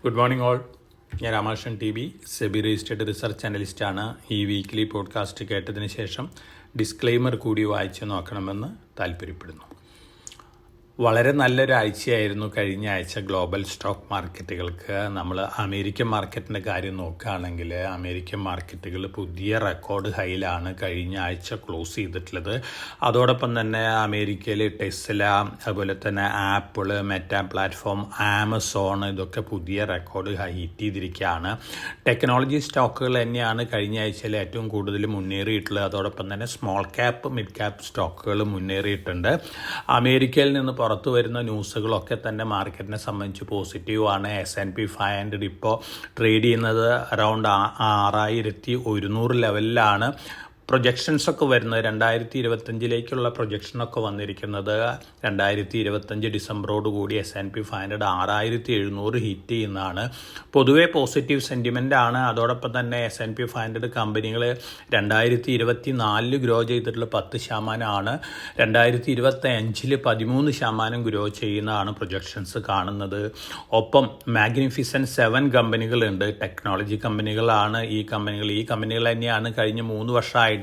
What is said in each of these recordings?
Good morning all. ഞാൻ Ramakrishnan T V, SEBI registered research അനലിസ്റ്റാണ്. ഈ വീക്ക്ലി പോഡ്കാസ്റ്റ് കേട്ടതിന് ശേഷം ഡിസ്ക്ലെയിമർ കൂടി വായിച്ച് നോക്കണമെന്ന് താല്പര്യപ്പെടുന്നു. വളരെ നല്ലൊരു ആഴ്ചയായിരുന്നു കഴിഞ്ഞ ആഴ്ച ഗ്ലോബൽ സ്റ്റോക്ക് മാർക്കറ്റുകൾക്ക്. നമ്മൾ അമേരിക്കൻ മാർക്കറ്റിൻ്റെ കാര്യം നോക്കുകയാണെങ്കിൽ അമേരിക്കൻ മാർക്കറ്റുകൾ പുതിയ റെക്കോർഡ് ഹൈയിലാണ് കഴിഞ്ഞ ആഴ്ച ക്ലോസ് ചെയ്തിട്ടുള്ളത്. അതോടൊപ്പം തന്നെ അമേരിക്കയിൽ ടെസ്ല, അതുപോലെ തന്നെ ആപ്പിൾ, മെറ്റാ പ്ലാറ്റ്ഫോം, ആമസോൺ ഇതൊക്കെ പുതിയ റെക്കോർഡ് ഹൈ ഹിറ്റ് ചെയ്തിരിക്കുകയാണ്. ടെക്നോളജി സ്റ്റോക്കുകൾ തന്നെയാണ് കഴിഞ്ഞ ആഴ്ചയിൽ ഏറ്റവും കൂടുതൽ മുന്നേറിയിട്ടുള്ളത്. അതോടൊപ്പം തന്നെ സ്മോൾ ക്യാപ്പ്, മിഡ് ക്യാപ്പ് സ്റ്റോക്കുകൾ മുന്നേറിയിട്ടുണ്ട്. അമേരിക്കയിൽ നിന്ന് പുറത്തു വരുന്ന ന്യൂസുകളൊക്കെ തന്നെ മാർക്കറ്റിനെ സംബന്ധിച്ച് പോസിറ്റീവാണ്. S&P 500 ഇപ്പോൾ ട്രേഡ് ചെയ്യുന്നത് അറൗണ്ട് 6100 ലെവലിലാണ്. പ്രൊജക്ഷൻസൊക്കെ വരുന്നത് 2025 പ്രൊജക്ഷനൊക്കെ വന്നിരിക്കുന്നത് 2025 ഡിസംബറോടുകൂടി S&P 500 6700 ഹിറ്റ് ചെയ്യുന്നതാണ്. പൊതുവേ പോസിറ്റീവ് സെൻറ്റിമെൻ്റ് ആണ്. അതോടൊപ്പം തന്നെ S&P 500 കമ്പനികൾ 2024 ഗ്രോ ചെയ്തിട്ടുള്ള 10% 2025 13% ഗ്രോ ചെയ്യുന്നതാണ് പ്രൊജക്ഷൻസ് കാണുന്നത്. ഒപ്പം മാഗ്നിഫിസൻറ്റ് 7 കമ്പനികളുണ്ട്. ടെക്നോളജി കമ്പനികളാണ് ഈ കമ്പനികൾ തന്നെയാണ് കഴിഞ്ഞ 3 വർഷമായിട്ട്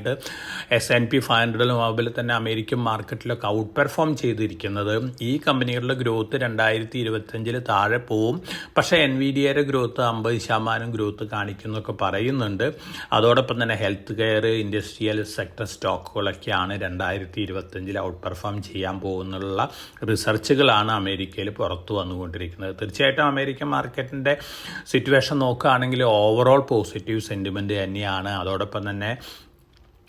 S&P 500 അതുപോലെ തന്നെ അമേരിക്കൻ മാർക്കറ്റിലൊക്കെ ഔട്ട് പെർഫോം ചെയ്തിരിക്കുന്നത്. ഈ കമ്പനികളുടെ ഗ്രോത്ത് 2025 താഴെ പോവും. പക്ഷേ NVIDIAയുടെ ഗ്രോത്ത് 50% ഗ്രോത്ത് കാണിക്കുന്നൊക്കെ പറയുന്നുണ്ട്. അതോടൊപ്പം തന്നെ ഹെൽത്ത് കെയർ, ഇൻഡസ്ട്രിയൽ സെക്ടർ സ്റ്റോക്കുകളൊക്കെയാണ് 2025 ഔട്ട് പെർഫോം ചെയ്യാൻ പോകുന്നുള്ള റിസർച്ചുകളാണ് അമേരിക്കയിൽ പുറത്തു വന്നുകൊണ്ടിരിക്കുന്നത്. തീർച്ചയായിട്ടും അമേരിക്കൻ മാർക്കറ്റിൻ്റെ സിറ്റുവേഷൻ നോക്കുകയാണെങ്കിൽ ഓവറോൾ പോസിറ്റീവ് സെൻറ്റിമെൻറ്റ് തന്നെയാണ്. അതോടൊപ്പം തന്നെ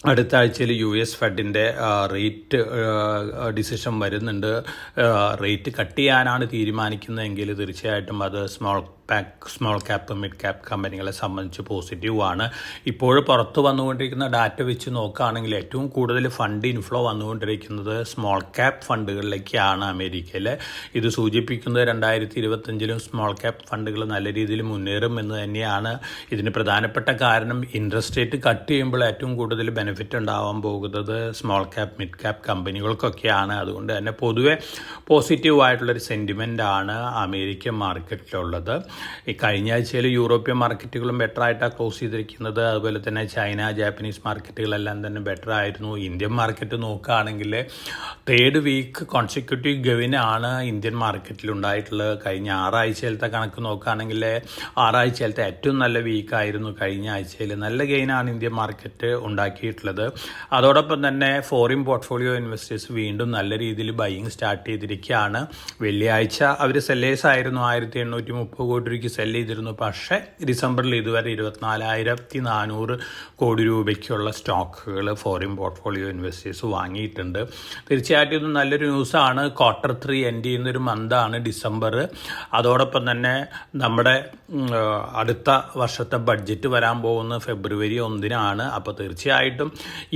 അടുത്ത ആഴ്ചയിൽ US ഫെഡിൻ്റെ റേറ്റ് ഡിസിഷൻ വരുന്നുണ്ട്. റേറ്റ് കട്ട് ചെയ്യാനാണ് തീരുമാനിക്കുന്നതെങ്കിൽ തീർച്ചയായിട്ടും അത് സ്മോൾ ക്യാപ്പ്, മിഡ് ക്യാപ്പ് കമ്പനികളെ സംബന്ധിച്ച് പോസിറ്റീവാണ്. ഇപ്പോഴും പുറത്ത് വന്നുകൊണ്ടിരിക്കുന്ന ഡാറ്റ വെച്ച് നോക്കുകയാണെങ്കിൽ ഏറ്റവും കൂടുതൽ ഫണ്ട് ഇൻഫ്ലോ വന്നുകൊണ്ടിരിക്കുന്നത് സ്മോൾ ക്യാപ്പ് ഫണ്ടുകളിലേക്കാണ് അമേരിക്കയിൽ. ഇത് സൂചിപ്പിക്കുന്നത് 2025 സ്മോൾ ക്യാപ്പ് ഫണ്ടുകൾ നല്ല രീതിയിൽ മുന്നേറും എന്ന് തന്നെയാണ്. ഇതിന് പ്രധാനപ്പെട്ട കാരണം ഇൻട്രസ്റ്റ് റേറ്റ് കട്ട് ചെയ്യുമ്പോൾ ഏറ്റവും കൂടുതൽ ബെനിഫിറ്റ് ഉണ്ടാവാൻ പോകുന്നത് സ്മോൾ ക്യാപ്പ്, മിഡ് ക്യാപ്പ് കമ്പനികൾക്കൊക്കെയാണ്. അതുകൊണ്ട് തന്നെ പൊതുവെ പോസിറ്റീവായിട്ടുള്ളൊരു സെൻറ്റിമെൻ്റാണ് അമേരിക്കൻ മാർക്കറ്റിലുള്ളത്. ഈ കഴിഞ്ഞ ആഴ്ചയിൽ യൂറോപ്യൻ മാർക്കറ്റുകളും ബെറ്ററായിട്ടാണ് ക്ലോസ് ചെയ്തിരിക്കുന്നത്. അതുപോലെ തന്നെ ചൈന, ജാപ്പനീസ് മാർക്കറ്റുകളെല്ലാം തന്നെ ബെറ്റർ ആയിരുന്നു. ഇന്ത്യൻ മാർക്കറ്റ് നോക്കുകയാണെങ്കിൽ 3rd വീക്ക് കോൺസിക്യൂട്ടീവ് ഗെയിനാണ് ഇന്ത്യൻ മാർക്കറ്റിൽ ഉണ്ടായിട്ടുള്ളത്. കഴിഞ്ഞ 6 ആഴ്ചയിലത്തെ കണക്ക് നോക്കുകയാണെങ്കിൽ 6 ആഴ്ചയിലത്തെ ഏറ്റവും നല്ല വീക്കായിരുന്നു കഴിഞ്ഞ ആഴ്ചയിൽ. നല്ല ഗെയിനാണ് ഇന്ത്യൻ മാർക്കറ്റ് ഉണ്ടാക്കിയിട്ടുള്ളത്. അതോടൊപ്പം തന്നെ ഫോറിൻ പോർട്ട്ഫോളിയോ ഇൻവെസ്റ്റേഴ്സ് വീണ്ടും നല്ല രീതിയിൽ ബൈയിങ് സ്റ്റാർട്ട് ചെയ്തിരിക്കുകയാണ്. വെള്ളിയാഴ്ച അവർ സെല്ലേഴ്സ് ആയിരുന്നു, 1830 കോടി രൂപയ്ക്ക് സെല് ചെയ്തിരുന്നു. പക്ഷേ ഡിസംബറിൽ ഇതുവരെ 24,400 കോടി രൂപയ്ക്കുള്ള സ്റ്റോക്കുകൾ ഫോറിൻ പോർട്ട്ഫോളിയോ ഇൻവെസ്റ്റേഴ്സ് വാങ്ങിയിട്ടുണ്ട്. തീർച്ചയായിട്ടും ഇത് നല്ലൊരു ന്യൂസാണ്. Q3 എൻഡ് ചെയ്യുന്നൊരു മന്താണ് ഡിസംബർ. അതോടൊപ്പം തന്നെ നമ്മുടെ അടുത്ത വർഷത്തെ ബഡ്ജറ്റ് വരാൻ പോകുന്ന ഫെബ്രുവരി 1 അപ്പോൾ തീർച്ചയായിട്ടും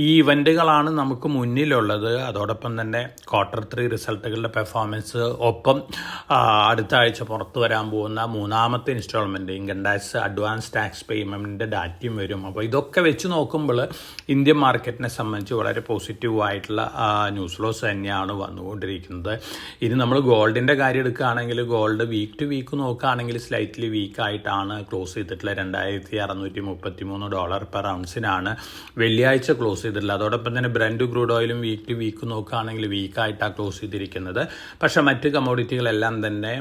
ഈ ഇവൻറ്റുകളാണ് നമുക്ക് മുന്നിലുള്ളത്. അതോടൊപ്പം തന്നെ Q3 റിസൾട്ടുകളുടെ പെർഫോമൻസ്, ഒപ്പം അടുത്ത ആഴ്ച പുറത്തു വരാൻ പോകുന്ന 3ാമത്തെ installment income tax advance tax പേയ്മെൻറ്റിൻ്റെ ഡാറ്റയും വരും. അപ്പോൾ ഇതൊക്കെ വെച്ച് നോക്കുമ്പോൾ ഇന്ത്യൻ മാർക്കറ്റിനെ സംബന്ധിച്ച് വളരെ പോസിറ്റീവായിട്ടുള്ള ന്യൂസ് ഫ്ലോസ് തന്നെയാണ് വന്നുകൊണ്ടിരിക്കുന്നത്. ഇനി നമ്മൾ ഗോൾഡിൻ്റെ കാര്യം എടുക്കുകയാണെങ്കിൽ ഗോൾഡ് വീക്ക് ടു വീക്ക് നോക്കുകയാണെങ്കിൽ സ്ലൈറ്റ്ലി വീക്കായിട്ടാണ് ക്ലോസ് ചെയ്തിട്ടുള്ളത്. $2,633 പെർ ഔൺസിനാണ് വെള്ളിയാഴ്ച ക്ലോസ് ചെയ്തിട്ടുള്ളത്. അതോടൊപ്പം തന്നെ ബ്രന്റ് ക്രൂഡ് ഓയിലും വീക്ക് ടു വീക്ക് നോക്കുകയാണെങ്കിൽ വീക്കായിട്ടാണ് ക്ലോസ് ചെയ്തിരിക്കുന്നത്. പക്ഷേ മറ്റ് കമ്മോഡിറ്റികളെല്ലാം തന്നെ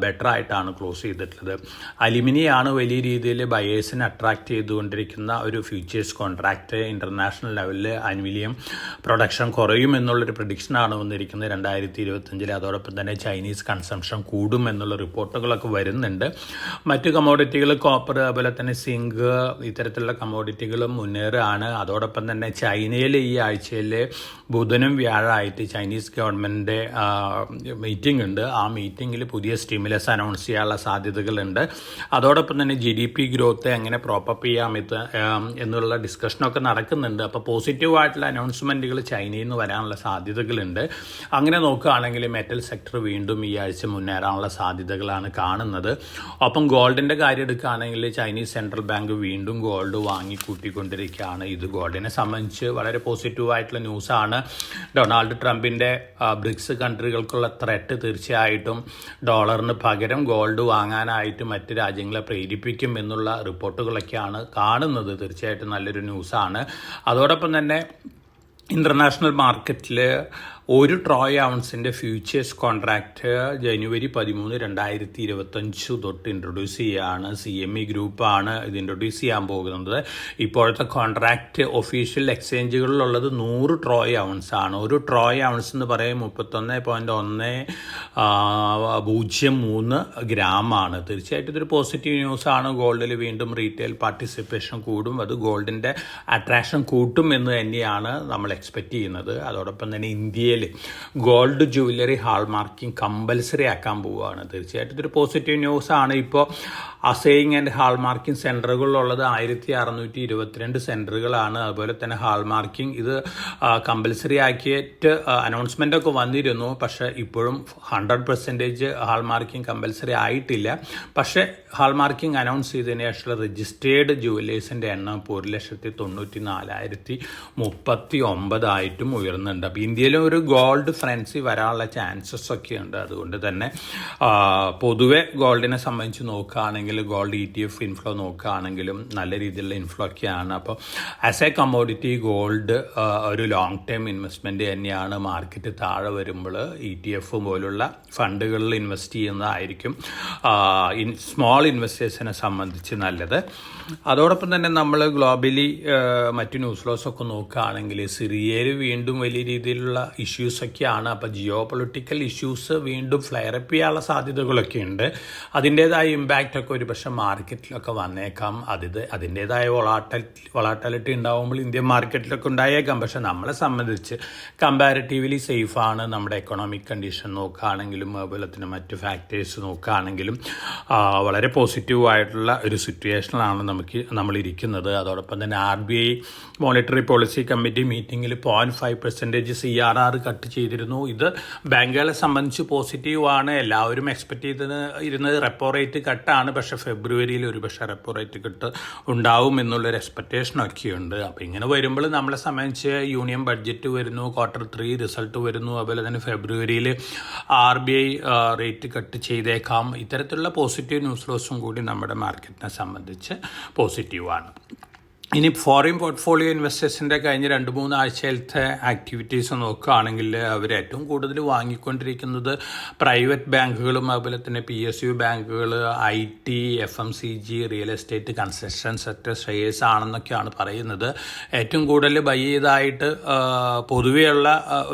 ബെറ്റർ ആയിട്ടാണ് ക്ലോസ് ചെയ്തിട്ടുള്ളത്. അലുമിനിയാണ് വലിയ രീതിയിൽ ബയേഴ്സിനെ അട്രാക്ട് ചെയ്തുകൊണ്ടിരിക്കുന്ന ഒരു ഫ്യൂച്ചേഴ്സ് കോൺട്രാക്റ്റ്. ഇൻ്റർനാഷണൽ ലെവലിൽ അലുമിനിയം പ്രൊഡക്ഷൻ കുറയുമെന്നുള്ളൊരു പ്രഡിക്ഷനാണ് വന്നിരിക്കുന്നത് 2025. അതോടൊപ്പം തന്നെ ചൈനീസ് കൺസംഷൻ കൂടും എന്നുള്ള റിപ്പോർട്ടുകളൊക്കെ വരുന്നുണ്ട്. മറ്റ് കമ്മോഡിറ്റികൾ കോപ്പർ, അതുപോലെ തന്നെ സിങ്ക്, ഇത്തരത്തിലുള്ള കമ്മോഡിറ്റികളും മുന്നേറുകയാണ്. അതോടൊപ്പം തന്നെ ചൈനയിൽ ഈ ആഴ്ചയിൽ ബുധനും വ്യാഴമായിട്ട് ചൈനീസ് ഗവൺമെൻറ്റിൻ്റെ മീറ്റിംഗ് ഉണ്ട്. ആ മീറ്റിങ്ങിൽ പുതിയ സ്റ്റിമുലസ് അനൗൺസ് ചെയ്യാനുള്ള സാധ്യതകളുണ്ട്. അതോടൊപ്പം തന്നെ GDP ഗ്രോത്ത് എങ്ങനെ പ്രോപ്പപ്പ് ചെയ്യാം എന്നുള്ള ഡിസ്കഷനൊക്കെ നടക്കുന്നുണ്ട്. അപ്പോൾ പോസിറ്റീവായിട്ടുള്ള അനൗൺസ്മെൻറ്റുകൾ ചൈനയിൽ നിന്ന് വരാനുള്ള സാധ്യതകളുണ്ട്. അങ്ങനെ നോക്കുകയാണെങ്കിൽ മെറ്റൽ സെക്ടർ വീണ്ടും ഈ ആഴ്ച മുന്നേറാനുള്ള സാധ്യതകളാണ് കാണുന്നത്. ഒപ്പം ഗോൾഡിൻ്റെ കാര്യം എടുക്കുകയാണെങ്കിൽ ചൈനീസ് സെൻട്രൽ ബാങ്ക് വീണ്ടും ഗോൾഡ് വാങ്ങിക്കൂട്ടിക്കൊണ്ടിരിക്കുകയാണ്. ഇത് ഗോൾഡിനെ സംബന്ധിച്ച് വളരെ പോസിറ്റീവായിട്ടുള്ള ന്യൂസാണ്. ഡൊണാൾഡ് ട്രംപിൻ്റെ ബ്രിക്സ് കൺട്രികൾക്കുള്ള ത്രെറ്റ് തീർച്ചയായിട്ടും ഡോളറിന് പകരം ഗോൾഡ് വാങ്ങാൻ വാങ്ങാനായിട്ട് മറ്റ് രാജ്യങ്ങളെ പ്രേരിപ്പിക്കും എന്നുള്ള റിപ്പോർട്ടുകളൊക്കെയാണ് കാണുന്നത്. തീർച്ചയായിട്ടും നല്ലൊരു ന്യൂസാണ്. അതോടൊപ്പം തന്നെ ഇൻ്റർനാഷണൽ മാർക്കറ്റിൽ 1 ട്രോയ് ഔൺസിൻ്റെ ഫ്യൂച്ചേഴ്സ് കോൺട്രാക്റ്റ് ജനുവരി 13, 2025 തൊട്ട് ഇൻട്രൊഡ്യൂസ് ചെയ്യുകയാണ്. CME ഗ്രൂപ്പാണ് ഇത് ഇൻട്രൊഡ്യൂസ് ചെയ്യാൻ പോകുന്നത്. ഇപ്പോഴത്തെ കോൺട്രാക്റ്റ് ഒഫീഷ്യൽ എക്സ്ചേഞ്ചുകളിലുള്ളത് 100 ട്രോയ് ഔൺസ് ആണ്. ഒരു ട്രോയ് ഔൺസ് എന്ന് പറയും 31.103 ഗ്രാമാണ്. തീർച്ചയായിട്ടും ഇതൊരു പോസിറ്റീവ് ന്യൂസാണ്. ഗോൾഡിൽ വീണ്ടും റീറ്റെയിൽ പാർട്ടിസിപ്പേഷൻ കൂടും. അത് ഗോൾഡിൻ്റെ അട്രാക്ഷൻ കൂട്ടും എന്ന് തന്നെയാണ് നമ്മൾ എക്സ്പെക്റ്റ് ചെയ്യുന്നത്. അതോടൊപ്പം തന്നെ ഇന്ത്യയിൽ ഗോൾഡ് ജുവല്ലറി ഹാൾമാർക്കിംഗ് കമ്പൽസറി ആക്കാൻ പോവുകയാണ്. തീർച്ചയായിട്ടും ഇതൊരു പോസിറ്റീവ് ന്യൂസാണ്. ഇപ്പോൾ അസേയിങ് ആൻഡ് ഹാൾമാർക്കിംഗ് സെൻറ്ററുകളിലുള്ളത് 1622 സെൻറ്ററുകളാണ്. അതുപോലെ തന്നെ ഹാൾമാർക്കിംഗ് ഇത് കമ്പൽസറി ആക്കിയിട്ട് അനൗൺസ്മെൻ്റ് ഒക്കെ വന്നിരുന്നു. പക്ഷേ ഇപ്പോഴും 100% ഹാൾമാർക്കിംഗ് കമ്പൽസറി ആയിട്ടില്ല. പക്ഷേ ഹാൾമാർക്കിംഗ് അനൗൺസ് ചെയ്തതിന് ശേഷമുള്ള രജിസ്റ്റേർഡ് ജുവല്ലേഴ്സിൻ്റെ എണ്ണം ഇപ്പോൾ 1,94,039 ഉയർന്നുണ്ട്. അപ്പോൾ ഇന്ത്യയിലും ഒരു ഗോൾഡ് ഫ്രൻസി വരാനുള്ള ചാൻസസ് ഒക്കെ ഉണ്ട്. അതുകൊണ്ട് തന്നെ പൊതുവെ ഗോൾഡിനെ സംബന്ധിച്ച് നോക്കുകയാണെങ്കിൽ ഗോൾഡ് ETF ഇൻഫ്ലോ നോക്കുകയാണെങ്കിലും നല്ല രീതിയിലുള്ള ഇൻഫ്ലോ ഒക്കെയാണ്. അപ്പോൾ ആസ് എ കമ്മോഡിറ്റി ഗോൾഡ് ഒരു ലോങ് ടേം ഇൻവെസ്റ്റ്മെൻറ്റ് തന്നെയാണ്. മാർക്കറ്റ് താഴെ വരുമ്പോൾ ETF പോലുള്ള ഫണ്ടുകളിൽ ഇൻവെസ്റ്റ് ചെയ്യുന്നതായിരിക്കും സ്മോൾ ഇൻവെസ്റ്റേഴ്സിനെ സംബന്ധിച്ച് നല്ലത്. അതോടൊപ്പം തന്നെ നമ്മൾ ഗ്ലോബലി മറ്റു ന്യൂസ് ഫ്ലോസൊക്കെ നോക്കുകയാണെങ്കിൽ സിറിയയിൽ വീണ്ടും വലിയ രീതിയിലുള്ള ഇഷ്യൂസൊക്കെയാണ്. അപ്പോൾ ജിയോ പൊളിറ്റിക്കൽ ഇഷ്യൂസ് വീണ്ടും ഫ്ലെയറപ്പ് ചെയ്യാനുള്ള സാധ്യതകളൊക്കെ ഉണ്ട്. അതിൻ്റേതായ ഇമ്പാക്റ്റൊക്കെ ഒരു പക്ഷേ മാർക്കറ്റിലൊക്കെ വന്നേക്കാം. അതിൻ്റേതായ വൊളാറ്റിലിറ്റി ഉണ്ടാകുമ്പോൾ ഇന്ത്യൻ മാർക്കറ്റിലൊക്കെ ഉണ്ടായേക്കാം. പക്ഷേ നമ്മളെ സംബന്ധിച്ച് കമ്പാരിറ്റീവ്ലി സേഫാണ്. നമ്മുടെ എക്കണോമിക് കണ്ടീഷൻ നോക്കുകയാണെങ്കിലും അതുപോലെ തന്നെ മറ്റ് ഫാക്ടേഴ്സ് നോക്കുകയാണെങ്കിലും വളരെ പോസിറ്റീവായിട്ടുള്ള ഒരു സിറ്റുവേഷനിലാണ് നമ്മളിരിക്കുന്നത്. അതോടൊപ്പം തന്നെ RBI മോണിറ്ററി പോളിസി കമ്മിറ്റി മീറ്റിങ്ങിൽ 0.5% CRR കട്ട് ചെയ്തിരുന്നു. ഇത് ബാങ്കുകളെ സംബന്ധിച്ച് പോസിറ്റീവാണ്. എല്ലാവരും എക്സ്പെക്ട് ചെയ്തിരുന്നത് റെപ്പോ റേറ്റ് കട്ടാണ്. പക്ഷേ ഫെബ്രുവരിയിൽ ഒരു പക്ഷേ റെപ്പോ റേറ്റ് കട്ട് ഉണ്ടാവും എന്നുള്ളൊരു എക്സ്പെക്റ്റേഷനൊക്കെ ഉണ്ട്. അപ്പോൾ ഇങ്ങനെ വരുമ്പോൾ നമ്മളെ സംബന്ധിച്ച് യൂണിയൻ ബഡ്ജറ്റ് വരുന്നു, Q3 റിസൾട്ട് വരുന്നു, അതുപോലെ തന്നെ ഫെബ്രുവരിയിൽ RBI റേറ്റ് കട്ട് ചെയ്തേക്കാം. ഇത്തരത്തിലുള്ള പോസിറ്റീവ് ന്യൂസ് ഫ്ലോസും കൂടി നമ്മുടെ മാർക്കറ്റിനെ സംബന്ധിച്ച് പോസിറ്റീവാണ്. ഇനി ഫോറിൻ പോർട്ട്ഫോളിയോ ഇൻവെസ്റ്റേഴ്സിൻ്റെ കഴിഞ്ഞ 2-3 ആഴ്ചയിലത്തെ ആക്ടിവിറ്റീസ് നോക്കുകയാണെങ്കിൽ അവർ ഏറ്റവും കൂടുതൽ വാങ്ങിക്കൊണ്ടിരിക്കുന്നത് പ്രൈവറ്റ് ബാങ്കുകളും അതുപോലെ തന്നെ PSU ബാങ്കുകൾ, IT, FMCG, real estate, construction sector shares ആണെന്നൊക്കെയാണ് പറയുന്നത്. ഏറ്റവും കൂടുതൽ ബൈ ചെയ്തതായിട്ട് പൊതുവെയുള്ള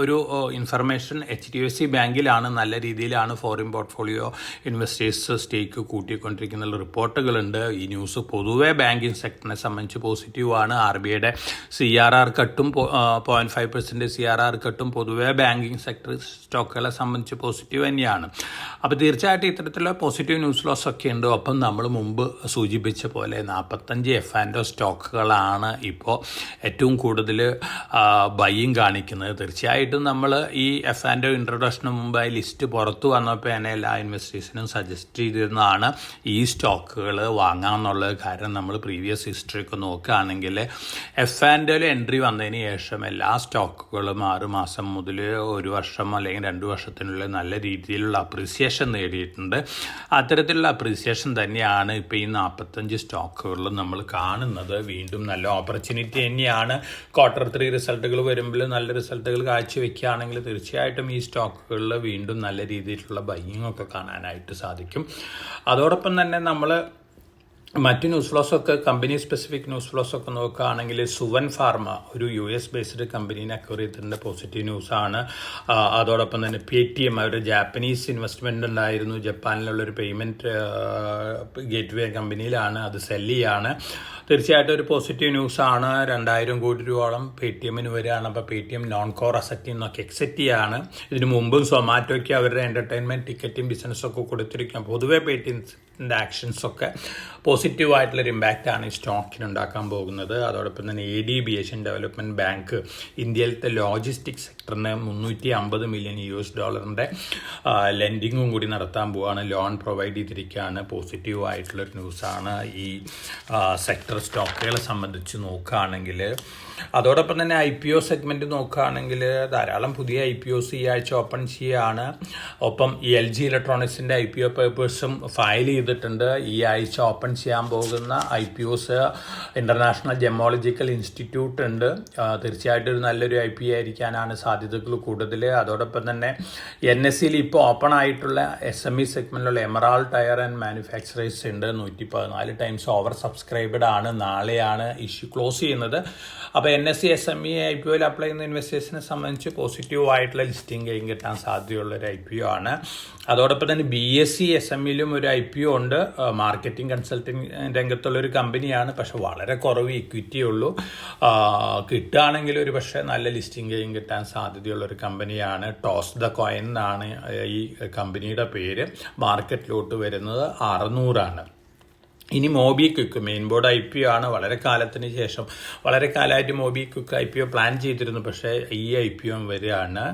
ഒരു ഇൻഫർമേഷൻ HDFC ബാങ്കിലാണ്. നല്ല രീതിയിലാണ് ഫോറിൻ പോർട്ട്ഫോളിയോ ഇൻവെസ്റ്റേഴ്സ് സ്റ്റേക്ക് കൂട്ടിക്കൊണ്ടിരിക്കുന്ന റിപ്പോർട്ടുകളുണ്ട്. ഈ ന്യൂസ് പൊതുവെ ബാങ്കിങ് സെക്ടറിനെ സംബന്ധിച്ച് പോസിറ്റീവാണ്. RBIയുടെ CRR കട്ടും 0.5% CRR കട്ടും പൊതുവെ ബാങ്കിങ് സെക്ടർ സ്റ്റോക്കുകളെ സംബന്ധിച്ച് പോസിറ്റീവ് തന്നെയാണ്. അപ്പോൾ തീർച്ചയായിട്ടും ഇത്തരത്തിലുള്ള പോസിറ്റീവ് ന്യൂസ് ഫ്ലോസ് ഒക്കെ ഉണ്ട്. ഒപ്പം നമ്മൾ മുമ്പ് സൂചിപ്പിച്ച പോലെ 45 F&O സ്റ്റോക്കുകളാണ് ഇപ്പോൾ ഏറ്റവും കൂടുതൽ ബൈയിങ് കാണിക്കുന്നത്. തീർച്ചയായിട്ടും നമ്മൾ ഈ F&O ഇൻട്രൊഡക്ഷന് മുമ്പായി ലിസ്റ്റ് പുറത്തു വന്നപ്പോൾ തന്നെ എല്ലാ ഇൻവെസ്റ്റേഴ്സിനും സജസ്റ്റ് ചെയ്തിരുന്നതാണ് ഈ സ്റ്റോക്കുകൾ വാങ്ങാമെന്നുള്ളത്. കാരണം നമ്മൾ പ്രീവിയസ് ഹിസ്റ്ററി ഒക്കെ നോക്കുകയാണെങ്കിൽ F&Oയിൽ എൻട്രി വന്നതിന് ശേഷം എല്ലാ സ്റ്റോക്കുകളും 6 മാസം മുതൽ 1 വർഷം അല്ലെങ്കിൽ 2 വർഷത്തിനുള്ളിൽ നല്ല രീതിയിലുള്ള അപ്രീസിയേഷൻ നേടിയിട്ടുണ്ട്. അത്തരത്തിലുള്ള അപ്രീസിയേഷൻ തന്നെയാണ് ഇപ്പോൾ ഈ 45 സ്റ്റോക്കുകളിലും നമ്മൾ കാണുന്നത്. വീണ്ടും നല്ല ഓപ്പർച്യൂണിറ്റി തന്നെയാണ്. Q3 റിസൾട്ടുകൾ വരുമ്പോൾ നല്ല റിസൾട്ടുകൾ കാഴ്ചവെക്കുകയാണെങ്കിൽ തീർച്ചയായിട്ടും ഈ സ്റ്റോക്കുകളിൽ വീണ്ടും നല്ല രീതിയിലുള്ള ബൈയിങ് ഒക്കെ കാണാനായിട്ട് സാധിക്കും. അതോടൊപ്പം തന്നെ നമ്മൾ മറ്റ് ന്യൂസ് ഫ്ലോസൊക്കെ കമ്പനി സ്പെസിഫിക് ന്യൂസ് ഫ്ലോസൊക്കെ നോക്കുകയാണെങ്കിൽ സുവൻ ഫാർമ ഒരു US ബേസ്ഡ് കമ്പനീനെ അക്വയർ ചെയ്തതിൻ്റെ പോസിറ്റീവ് ന്യൂസാണ്. അതോടൊപ്പം തന്നെ PayTM ഒരു ജാപ്പനീസ് ഇൻവെസ്റ്റ്മെൻ്റ് ഉണ്ടായിരുന്നു. ജപ്പാനിലുള്ളൊരു പേയ്മെൻറ്റ് ഗേറ്റ്വേ കമ്പനിയിലാണ്. അത് സെല്ലിയാണ്. തീർച്ചയായിട്ടും ഒരു പോസിറ്റീവ് ന്യൂസാണ്. 2000 കോടി രൂപയോളം PayTMന് വരികയാണ്. അപ്പോൾ PayTM നോൺ കോർ അസറ്റിൽ നിന്നൊക്കെ എക്സിറ്റ് ചെയ്യാണ്. ഇതിനു മുമ്പും സൊമാറ്റോയ്ക്ക് അവരുടെ എൻ്റർടൈൻമെൻറ്റ് ടിക്കറ്റും ബിസിനസ്സൊക്കെ കൊടുത്തിരിക്കാം. പൊതുവെ PayTMൻ്റെ ആക്ഷൻസൊക്കെ പോസിറ്റീവായിട്ടുള്ളൊരു ഇമ്പാക്റ്റാണ് ഈ സ്റ്റോക്കിന് ഉണ്ടാക്കാൻ പോകുന്നത്. അതോടൊപ്പം തന്നെ ADB ഏഷ്യൻ ഡെവലപ്മെൻറ്റ് ബാങ്ക് ഇന്ത്യയിലത്തെ ലോജിസ്റ്റിക്സ് സെക്ടറിന് $350 മില്യൺ ലെൻഡിങ്ങും കൂടി നടത്താൻ പോവാണ്. ലോൺ പ്രൊവൈഡ് ചെയ്തിരിക്കുകയാണ്. പോസിറ്റീവായിട്ടുള്ളൊരു ന്യൂസാണ് ഈ സെക്ടർ സ്റ്റോക്കുകളെ സംബന്ധിച്ച് നോക്കുകയാണെങ്കിൽ. അതോടൊപ്പം തന്നെ IPO സെഗ്മെൻറ്റ് നോക്കുകയാണെങ്കിൽ ധാരാളം പുതിയ IPOs ഈ ആഴ്ച ഓപ്പൺ ചെയ്യുകയാണ്. ഒപ്പം ഈ LG ഇലക്ട്രോണിക്സിൻ്റെ IPO പേപ്പേഴ്സും ഫയൽ ചെയ്തിട്ടുണ്ട്. ഈ ആഴ്ച ഓപ്പൺ ചെയ്യാൻ പോകുന്ന IPOs ഇൻ്റർനാഷണൽ ജെമോളജിക്കൽ ഇൻസ്റ്റിറ്റ്യൂട്ട് ഉണ്ട്. തീർച്ചയായിട്ടും ഒരു നല്ലൊരു IPO ആയിരിക്കാനാണ് സാധ്യതകൾ കൂടുതൽ. അതോടൊപ്പം തന്നെ NSEയിൽ ഇപ്പോൾ ഓപ്പൺ ആയിട്ടുള്ള SME സെഗ്മെൻറ്റിലുള്ള എമറാൾഡ് ടയർ ആൻഡ് മാനുഫാക്ചറേഴ്സ് ഉണ്ട്. 114 ടൈംസ് ഓവർ സബ്സ്ക്രൈബഡ് ആണ്. നാളെയാണ് ഇഷ്യൂ ക്ലോസ് ചെയ്യുന്നത്. അപ്പോൾ NSE SME IPOയിൽ അപ്ലൈ ചെയ്യുന്ന ഇൻവെസ്റ്റേഴ്സിനെ സംബന്ധിച്ച് പോസിറ്റീവായിട്ടുള്ള ലിസ്റ്റിംഗ് ഗെയിൻ കിട്ടാൻ സാധ്യതയുള്ളൊരു IPO ആണ്. അതോടൊപ്പം തന്നെ BSE SMEയിലും ഒരു IPO ഉണ്ട്. മാർക്കറ്റിംഗ് കൺസൾട്ടിങ് രംഗത്തുള്ളൊരു കമ്പനിയാണ്. പക്ഷെ വളരെ കുറവ് ഇക്വിറ്റി ഉള്ളൂ. കിട്ടുകയാണെങ്കിൽ ഒരു പക്ഷേ നല്ല ലിസ്റ്റിംഗ് ഗെയിൻ കിട്ടാൻ സാധ്യതയുള്ളൊരു കമ്പനിയാണ്. ടോസ് ദ കോയിൻ എന്നാണ് ഈ കമ്പനിയുടെ പേര്. മാർക്കറ്റിലോട്ട് വരുന്നത് 600 ഇനി മോബിക്വിക്ക് മെയിൻ ബോർഡ് IPO ആണ്. വളരെ കാലമായിട്ട് മോബിക്വിക്ക് IPO പ്ലാൻ ചെയ്തിരുന്നു. പക്ഷേ ഈ IPO വരികയാണ്.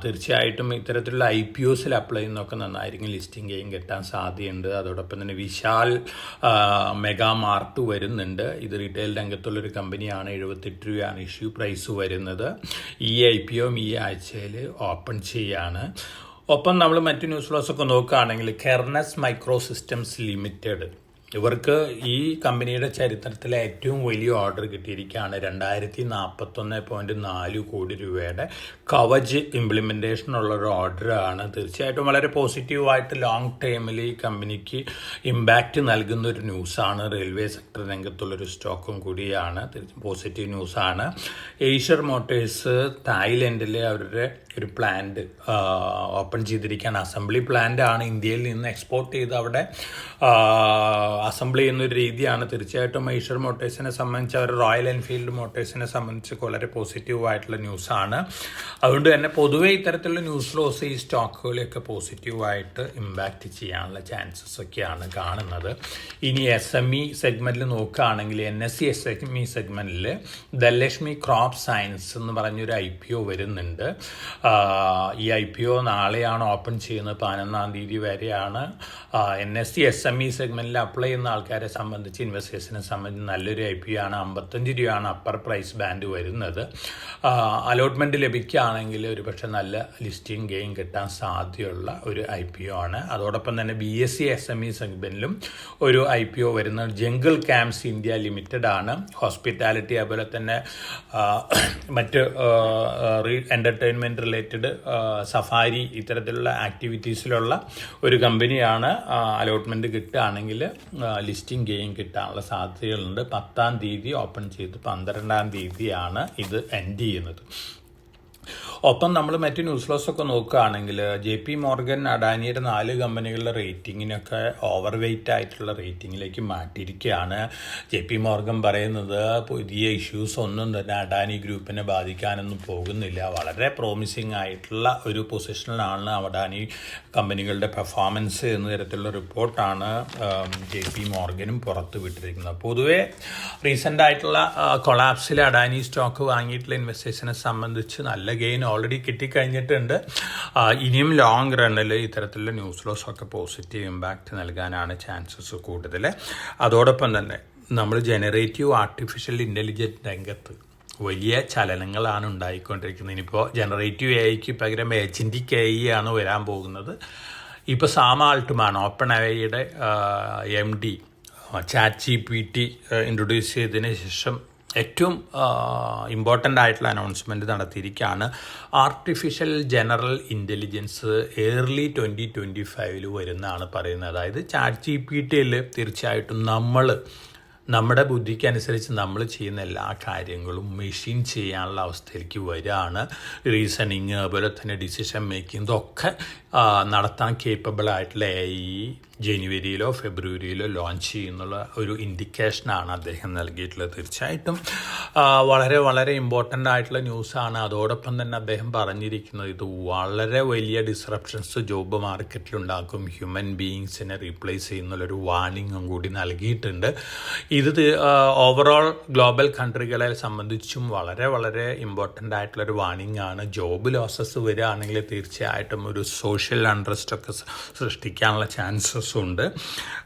തീർച്ചയായിട്ടും ഇത്തരത്തിലുള്ള IPOസിൽ അപ്ലൈ ചെയ്യുന്നതൊക്കെ നന്നായിരിക്കും. ലിസ്റ്റിംഗ് ഗെയിൻ കിട്ടാൻ സാധ്യതയുണ്ട്. അതോടൊപ്പം തന്നെ വിശാൽ മെഗാ മാർട്ട് വരുന്നുണ്ട്. ഇത് റീറ്റെയിൽ രംഗത്തുള്ളൊരു കമ്പനിയാണ്. 78 രൂപയാണ് ഇഷ്യൂ പ്രൈസ് വരുന്നത്. ഈ IPO ഈ ആഴ്ചയിൽ ഓപ്പൺ ചെയ്യാണ്. ഒപ്പം നമ്മൾ മറ്റു ന്യൂസ് ഫ്ലോസൊക്കെ നോക്കുകയാണെങ്കിൽ കെർണസ് മൈക്രോ സിസ്റ്റംസ് ലിമിറ്റഡ്, ഇവർക്ക് ഈ കമ്പനിയുടെ ചരിത്രത്തിലെ ഏറ്റവും വലിയ ഓർഡർ കിട്ടിയിരിക്കുകയാണ്. 2041.4 കോടി രൂപയുടെ കവച് ഇംപ്ലിമെൻറ്റേഷനുള്ളൊരു ഓർഡറാണ്. തീർച്ചയായിട്ടും വളരെ പോസിറ്റീവായിട്ട് ലോങ് ടൈമിൽ ഈ കമ്പനിക്ക് ഇമ്പാക്റ്റ് നൽകുന്നൊരു ന്യൂസാണ്. റെയിൽവേ സെക്ടർ രംഗത്തുള്ളൊരു സ്റ്റോക്കും കൂടിയാണ്. പോസിറ്റീവ് ന്യൂസാണ്. ഏഷ്യർ മോട്ടേഴ്സ് തായ്ലൻഡിലെ അവരുടെ ഒരു പ്ലാന്റ് ഓപ്പൺ ചെയ്തിരിക്കുകയാണ്. അസംബ്ലി പ്ലാന്റ് ആണ്. ഇന്ത്യയിൽ നിന്ന് എക്സ്പോർട്ട് ചെയ്ത് അവിടെ അസംബിൾ ചെയ്യുന്നൊരു രീതിയാണ്. തീർച്ചയായിട്ടും ഏഷ്യർ മോട്ടേഴ്സിനെ സംബന്ധിച്ച് അവർ റോയൽ എൻഫീൽഡ് മോട്ടേഴ്സിനെ സംബന്ധിച്ച് വളരെ പോസിറ്റീവായിട്ടുള്ള ന്യൂസാണ്. അതുകൊണ്ട് തന്നെ പൊതുവേ ഇത്തരത്തിലുള്ള ന്യൂസ് ഫ്ലോസ് ഈ സ്റ്റോക്കുകളെയൊക്കെ പോസിറ്റീവായിട്ട് ഇമ്പാക്റ്റ് ചെയ്യാനുള്ള ചാൻസസ് ഒക്കെയാണ് കാണുന്നത്. ഇനി SME സെഗ്മെൻറ്റിൽ നോക്കുകയാണെങ്കിൽ NSE SME സെഗ്മെൻറ്റിൽ ധനലക്ഷ്മി ക്രോപ്പ് സയൻസ് എന്ന് പറഞ്ഞൊരു IPO വരുന്നുണ്ട്. ഈ IPO നാളെയാണ് ഓപ്പൺ ചെയ്യുന്നത്. 11-ാം തീയതി വരെയാണ്. NSE SME സെഗ്മെൻറ്റിൽ അപ്ലൈ ചെയ്യുന്ന ആൾക്കാരെ സംബന്ധിച്ച് ഇൻവെസ്റ്റേഴ്സിനെ സംബന്ധിച്ച് നല്ലൊരു IPO ആണ്. 55 രൂപയാണ് അപ്പർ പ്രൈസ് ബാൻഡ് വരുന്നത്. അലോട്ട്മെൻറ്റ് ലഭിക്കുകയാണെങ്കിൽ ഒരു പക്ഷേ നല്ല ലിസ്റ്റിംഗ് ഗെയിൻ കിട്ടാൻ സാധ്യതയുള്ള ഒരു IPO ആണ്. അതോടൊപ്പം തന്നെ BSE SME സെഗ്മെൻറ്റിലും ഒരു IPO വരുന്നത് ജംഗിൾ ക്യാമ്പ്സ് ഇന്ത്യ ലിമിറ്റഡ് ആണ്. ഹോസ്പിറ്റാലിറ്റി അതുപോലെ തന്നെ മറ്റ് എൻ്റർടൈൻമെൻറ്റ് റിലേറ്റഡ് സഫാരി ഇത്തരത്തിലുള്ള ആക്ടിവിറ്റീസിലുള്ള ഒരു കമ്പനിയാണ്. അലോട്ട്മെൻറ്റ് കിട്ടുകയാണെങ്കിൽ ലിസ്റ്റിംഗ് ഗെയിൻ കിട്ടാനുള്ള സാധ്യതകളുണ്ട്. 10-ാം തീയതി ഓപ്പൺ ചെയ്ത് 12-ാം തീയതിയാണ് ഇത് എൻഡ് ചെയ്യുന്നത്. ഒപ്പം നമ്മൾ മറ്റ് ന്യൂസ് ഫ്ലോസൊക്കെ നോക്കുകയാണെങ്കിൽ JP മോർഗൻ അഡാനിയുടെ 4 കമ്പനികളുടെ റേറ്റിങ്ങിനൊക്കെ ഓവർ വെയ്റ്റ് ആയിട്ടുള്ള റേറ്റിങ്ങിലേക്ക് മാറ്റിയിരിക്കുകയാണ്. JP മോർഗൻ പറയുന്നത് പുതിയ ഇഷ്യൂസ് ഒന്നും തന്നെ അഡാനി ഗ്രൂപ്പിനെ ബാധിക്കാനൊന്നും പോകുന്നില്ല. വളരെ പ്രോമിസിങ് ആയിട്ടുള്ള ഒരു പൊസിഷനിലാണ് അഡാനി കമ്പനികളുടെ പെർഫോമൻസ് എന്ന തരത്തിലുള്ള റിപ്പോർട്ടാണ് JP മോർഗനും പുറത്തു വിട്ടിരിക്കുന്നത്. പൊതുവേ റീസെൻ്റ് ആയിട്ടുള്ള കൊളാപ്സിൽ അഡാനി സ്റ്റോക്ക് വാങ്ങിയിട്ടുള്ള ഇൻവെസ്റ്റേഴ്സിനെ സംബന്ധിച്ച് നല്ല ഗെയിൻ ഓൾറെഡി കിട്ടിക്കഴിഞ്ഞിട്ടുണ്ട്. ഇനിയും ലോങ് റണ്ണിൽ ഇത്തരത്തിലുള്ള ന്യൂസ് ഫ്ലോസൊക്കെ പോസിറ്റീവ് ഇമ്പാക്റ്റ് നൽകാനാണ് ചാൻസസ് കൂടുതൽ. അതോടൊപ്പം തന്നെ നമ്മൾ ജനറേറ്റീവ് ആർട്ടിഫിഷ്യൽ ഇൻ്റലിജൻസ് രംഗത്ത് വലിയ ചലനങ്ങളാണ് ഉണ്ടായിക്കൊണ്ടിരിക്കുന്നത്. ഇനിയിപ്പോൾ ജനറേറ്റീവ് AIക്ക് പകരം ഏജൻറ്റിക് AI ആണ് വരാൻ പോകുന്നത്. ഇപ്പോൾ സാം ആൾട്ട്മാൻ ഓപ്പൺ AIയുടെ MD ChatGPT ഇൻട്രൊഡ്യൂസ് ചെയ്തതിന് ശേഷം ഏറ്റവും ഇമ്പോർട്ടൻ്റ് ആയിട്ടുള്ള അനൗൺസ്മെൻറ്റ് നടത്തിയിരിക്കുകയാണ്. ആർട്ടിഫിഷ്യൽ ജനറൽ ഇൻ്റലിജൻസ് ഏർലി 2025 വരുന്നതാണ് പറയുന്നത്. അതായത് ChatGPTയിൽ തീർച്ചയായിട്ടും നമ്മുടെ ബുദ്ധിക്കനുസരിച്ച് നമ്മൾ ചെയ്യുന്ന എല്ലാ കാര്യങ്ങളും മെഷീൻ ചെയ്യാനുള്ള അവസ്ഥയിലേക്ക് വരികയാണ്. റീസണിങ് അതുപോലെ തന്നെ ഡിസിഷൻ മേക്കിംഗ് ഇതൊക്കെ നടത്താൻ കേപ്പബിൾ ആയിട്ടുള്ള AI ജനുവരിയിലോ ഫെബ്രുവരിയിലോ ലോഞ്ച് ചെയ്യുന്നുള്ള ഒരു ഇൻഡിക്കേഷനാണ് അദ്ദേഹം നൽകിയിട്ടുള്ളത്. തീർച്ചയായിട്ടും വളരെ വളരെ ഇമ്പോർട്ടൻ്റ് ആയിട്ടുള്ള ന്യൂസാണ്. അതോടൊപ്പം തന്നെ അദ്ദേഹം പറഞ്ഞിരിക്കുന്നത് ഇത് വളരെ വലിയ ഡിസ്റപ്ഷൻസ് ജോബ് മാർക്കറ്റിലുണ്ടാക്കും, ഹ്യൂമൻ ബീയിങ്സിനെ റീപ്ലേസ് ചെയ്യുന്നുള്ളൊരു വാർണിംഗും കൂടി നൽകിയിട്ടുണ്ട്. ഇത് ഓവറോൾ ഗ്ലോബൽ കൺട്രികളെ സംബന്ധിച്ചും വളരെ വളരെ ഇമ്പോർട്ടൻ്റ് ആയിട്ടുള്ളൊരു വാർണിംഗ് ആണ്. ജോബ് ലോസസ് വരികയാണെങ്കിൽ തീർച്ചയായിട്ടും ഒരു സോഷ്യൽ അൺട്രസ്റ്റ് ഒക്കെ സൃഷ്ടിക്കാനുള്ള ചാൻസസ് ഉണ്ട്.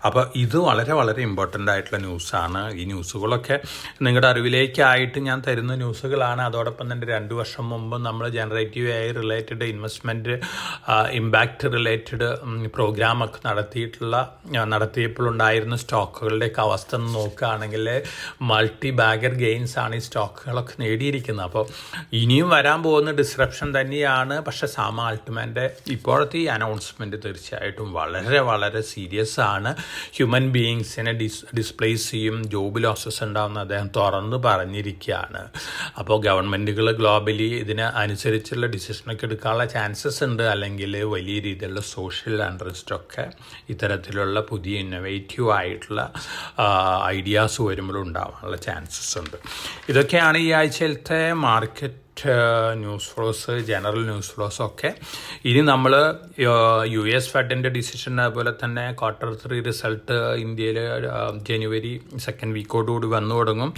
അപ്പോൾ ഇത് വളരെ വളരെ ഇമ്പോർട്ടൻ്റ് ആയിട്ടുള്ള ന്യൂസാണ്. ഈ ന്യൂസുകളൊക്കെ നിങ്ങളുടെ അറിവിലേക്കായിട്ട് ഞാൻ തരുന്ന ന്യൂസുകളാണ്. അതോടൊപ്പം തന്നെ 2 വർഷം മുമ്പ് നമ്മൾ generative AI related investment impact related പ്രോഗ്രാമൊക്കെ നടത്തിയപ്പോഴുണ്ടായിരുന്ന സ്റ്റോക്കുകളുടെയൊക്കെ അവസ്ഥ നോക്കുകയാണെങ്കിൽ മൾട്ടി ബാഗർ ഗെയിൻസ് ആണ് ഈ സ്റ്റോക്കുകളൊക്കെ നേടിയിരിക്കുന്നത്. അപ്പോൾ ഇനിയും വരാൻ പോകുന്ന ഡിസ്റപ്ഷൻ തന്നെയാണ്. പക്ഷേ സാം ആൾട്ട്മാൻ്റെ ഇപ്പോഴത്തെ ഈ അനൗൺസ്മെൻറ്റ് തീർച്ചയായിട്ടും വളരെ വളരെ സീരിയസ് ആണ്. ഹ്യൂമൻ ബീയിങ്സിനെ ഡിസ്പ്ലേസ് ചെയ്യും, ജോബ് ലോസസ് ഉണ്ടാവുന്ന അദ്ദേഹം തുറന്ന് പറഞ്ഞിരിക്കുകയാണ്. അപ്പോൾ ഗവൺമെൻറ്റുകൾ ഗ്ലോബലി ഇതിന് അനുസരിച്ചുള്ള ഡിസിഷനൊക്കെ എടുക്കാനുള്ള ചാൻസസ് ഉണ്ട്. അല്ലെങ്കിൽ വലിയ രീതിയിലുള്ള സോഷ്യൽ അൺട്രസ്റ്റൊക്കെ ഇത്തരത്തിലുള്ള പുതിയ ഇന്നോവേറ്റീവ് ആയിട്ടുള്ള ഐഡിയാസ് വരുമ്പോഴും ഉണ്ടാവാനുള്ള ചാൻസസ് ഉണ്ട്. ഇതൊക്കെയാണ് ഈ ആഴ്ചയിലത്തെ market news flows, general news flows ഒക്കെ. ഇനി നമ്മൾ US ഫെഡിൻ്റെ ഡിസിഷൻ, അതുപോലെ തന്നെ Q3 റിസൾട്ട് ഇന്ത്യയിൽ ജനുവരി 2nd വീക്കോടുകൂടി വന്നു തുടങ്ങും.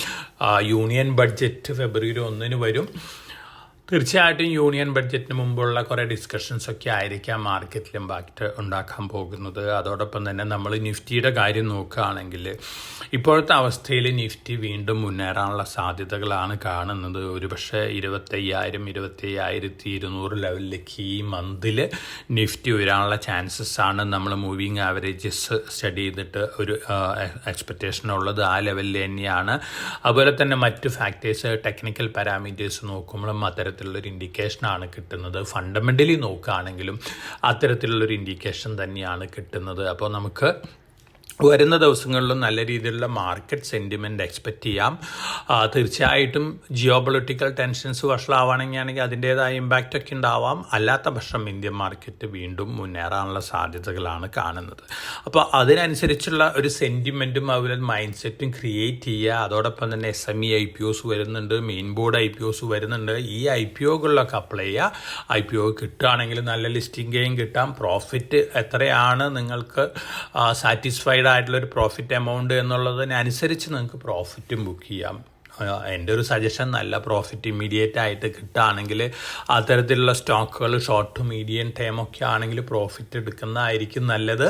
യൂണിയൻ ബഡ്ജറ്റ് ഫെബ്രുവരി 1 വരും. തീർച്ചയായിട്ടും യൂണിയൻ ബഡ്ജറ്റിന് മുമ്പുള്ള കുറേ ഡിസ്കഷൻസൊക്കെ ആയിരിക്കാം മാർക്കറ്റിൽ ഇമ്പാക്റ്റ് ഉണ്ടാക്കാൻ പോകുന്നത്. അതോടൊപ്പം തന്നെ നമ്മൾ നിഫ്റ്റിയുടെ കാര്യം നോക്കുകയാണെങ്കിൽ ഇപ്പോഴത്തെ അവസ്ഥയിൽ നിഫ്റ്റി വീണ്ടും മുന്നേറാനുള്ള സാധ്യതകളാണ് കാണുന്നത്. ഒരുപക്ഷെ 25,200 ലെവലിലേക്ക് ഈ മന്തിൽ നിഫ്റ്റി വരാനുള്ള ചാൻസസ് ആണ് നമ്മൾ മൂവിങ് ആവറേജസ് സ്റ്റഡി ചെയ്തിട്ട് ഒരു എക്സ്പെക്റ്റേഷൻ ഉള്ളത്. ആ ലെവലിൽ തന്നെയാണ്. അതുപോലെ തന്നെ മറ്റ് ഫാക്ടേഴ്സ്, ടെക്നിക്കൽ പാരാമീറ്റേഴ്സ് നോക്കുമ്പോഴും അത്തരത്തിലുള്ളൊരു ഇൻഡിക്കേഷനാണ് കിട്ടുന്നത്. ഫണ്ടമെൻ്റലി നോക്കുകയാണെങ്കിലും അത്തരത്തിലുള്ളൊരു ഇൻഡിക്കേഷൻ തന്നെയാണ് കിട്ടുന്നത്. അപ്പോൾ നമുക്ക് വരുന്ന ദിവസങ്ങളിലും നല്ല രീതിയിലുള്ള മാർക്കറ്റ് സെൻറ്റിമെൻറ്റ് എക്സ്പെക്റ്റ് ചെയ്യാം. തീർച്ചയായിട്ടും ജിയോ പൊളിറ്റിക്കൽ ടെൻഷൻസ് വഷളാവുകയാണെങ്കിൽ അതിൻ്റേതായ ഇമ്പാക്റ്റ് ഒക്കെ ഉണ്ടാവാം. അല്ലാത്ത പക്ഷം ഇന്ത്യൻ മാർക്കറ്റ് വീണ്ടും മുന്നേറാനുള്ള സാധ്യതകളാണ് കാണുന്നത്. അപ്പോൾ അതിനനുസരിച്ചുള്ള ഒരു സെൻറ്റിമെൻറ്റും അതുപോലെ മൈൻഡ് സെറ്റും ക്രിയേറ്റ് ചെയ്യുക. അതോടൊപ്പം തന്നെ SME IPOs വരുന്നുണ്ട്, മെയിൻ ബോർഡ് IPOs വരുന്നുണ്ട്. ഈ IPOകളിലൊക്കെ അപ്ലൈ ചെയ്യുക. IPO കിട്ടുകയാണെങ്കിൽ നല്ല ലിസ്റ്റിംഗ് ഗെയിൻ കിട്ടാം. പ്രോഫിറ്റ് എത്രയാണ് നിങ്ങൾക്ക് സാറ്റിസ്ഫൈഡ് ആയിട്ടുള്ളൊരു പ്രോഫിറ്റ് എമൗണ്ട് എന്നുള്ളതിനനുസരിച്ച് നിങ്ങൾക്ക് പ്രോഫിറ്റും ബുക്ക് ചെയ്യാം. എൻ്റെ ഒരു സജഷൻ, നല്ല പ്രോഫിറ്റ് ഇമ്മീഡിയറ്റ് ആയിട്ട് കിട്ടുകയാണെങ്കിൽ അത്തരത്തിലുള്ള സ്റ്റോക്കുകൾ ഷോർട്ട് ടു മീഡിയം ടൈം ഒക്കെ ആണെങ്കിൽ പ്രോഫിറ്റ് എടുക്കുന്നതായിരിക്കും നല്ലത്.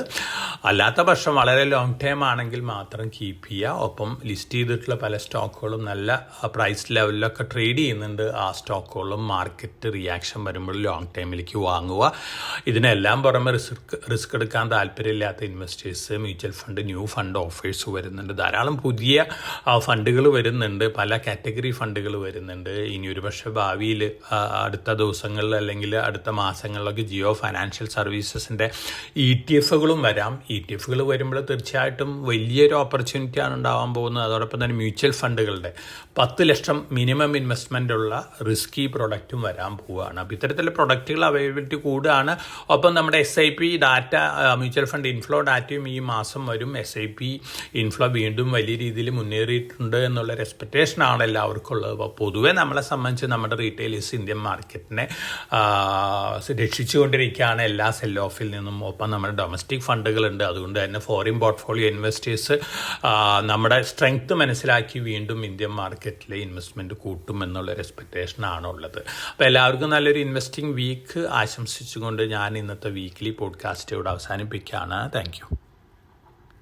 അല്ലാത്ത പക്ഷം വളരെ ലോങ് ടൈം ആണെങ്കിൽ മാത്രം കീപ്പ് ചെയ്യുക. ഒപ്പം ലിസ്റ്റ് ചെയ്തിട്ടുള്ള പല സ്റ്റോക്കുകളും നല്ല പ്രൈസ് ലെവലിലൊക്കെ ട്രേഡ് ചെയ്യുന്നുണ്ട്. ആ സ്റ്റോക്കുകളും മാർക്കറ്റ് റിയാക്ഷൻ വരുമ്പോൾ ലോങ് ടൈമിലേക്ക് വാങ്ങുക. ഇതിനെല്ലാം പുറമെ റിസ്ക് എടുക്കാൻ താല്പര്യമില്ലാത്ത investors, mutual fund, new fund offers വരുന്നുണ്ട്. ധാരാളം പുതിയ ഫണ്ടുകൾ വരുന്നുണ്ട്. പല കാറ്റഗറി ഫണ്ടുകൾ വരുന്നുണ്ട്. ഇനി ഒരു പക്ഷേ ഭാവിയിൽ അടുത്ത ദിവസങ്ങളിൽ അല്ലെങ്കിൽ അടുത്ത മാസങ്ങളിലൊക്കെ ജിയോ ഫൈനാൻഷ്യൽ സർവീസസിൻ്റെ ETF-കളും വരാം. ETF-കൾ വരുമ്പോൾ തീർച്ചയായിട്ടും വലിയൊരു ഓപ്പർച്യൂണിറ്റിയാണ് ഉണ്ടാകാൻ പോകുന്നത്. അതോടൊപ്പം തന്നെ മ്യൂച്വൽ ഫണ്ടുകളുടെ 10 ലക്ഷം മിനിമം ഇൻവെസ്റ്റ്മെൻ്റ് ഉള്ള റിസ്കി പ്രൊഡക്റ്റും വരാൻ പോവുകയാണ്. അപ്പോൾ ഇത്തരത്തിലുള്ള പ്രൊഡക്റ്റുകൾ അവൈലബിലിറ്റി കൂടുകയാണ്. ഒപ്പം നമ്മുടെ SIP data, mutual fund inflow ഡാറ്റയും ഈ മാസം വരും. SIP ഇൻഫ്ലോ വീണ്ടും വലിയ രീതിയിൽ മുന്നേറിയിട്ടുണ്ട് എന്നുള്ള എക്സ്പെക്റ്റേഷൻ ആണ് എല്ലാവർക്കും ഉള്ളത്. അപ്പോൾ പൊതുവെ നമ്മളെ സംബന്ധിച്ച് നമ്മുടെ റീറ്റെയിലേഴ്സ് ഇന്ത്യൻ മാർക്കറ്റിനെ രക്ഷിച്ചുകൊണ്ടിരിക്കുകയാണ് എല്ലാ സെൽ ഓഫിൽ നിന്നും. ഒപ്പം നമ്മുടെ ഡൊമസ്റ്റിക് ഫണ്ടുകളുണ്ട്. അതുകൊണ്ട് തന്നെ ഫോറിൻ പോർട്ട്ഫോളിയോ ഇൻവെസ്റ്റേഴ്സ് നമ്മുടെ സ്ട്രെങ്ത് മനസ്സിലാക്കി വീണ്ടും ഇന്ത്യൻ മാർക്കറ്റിലെ ഇൻവെസ്റ്റ്മെൻറ്റ് കൂട്ടും എന്നുള്ളൊരു എക്സ്പെക്റ്റേഷൻ ആണുള്ളത്. അപ്പോൾ എല്ലാവർക്കും നല്ലൊരു ഇൻവെസ്റ്റിംഗ് വീക്ക് ആശംസിച്ചുകൊണ്ട് ഞാൻ ഇന്നത്തെ വീക്ക്ലി പോഡ്കാസ്റ്റ് ഇവിടെ അവസാനിപ്പിക്കുകയാണ്. Thank you.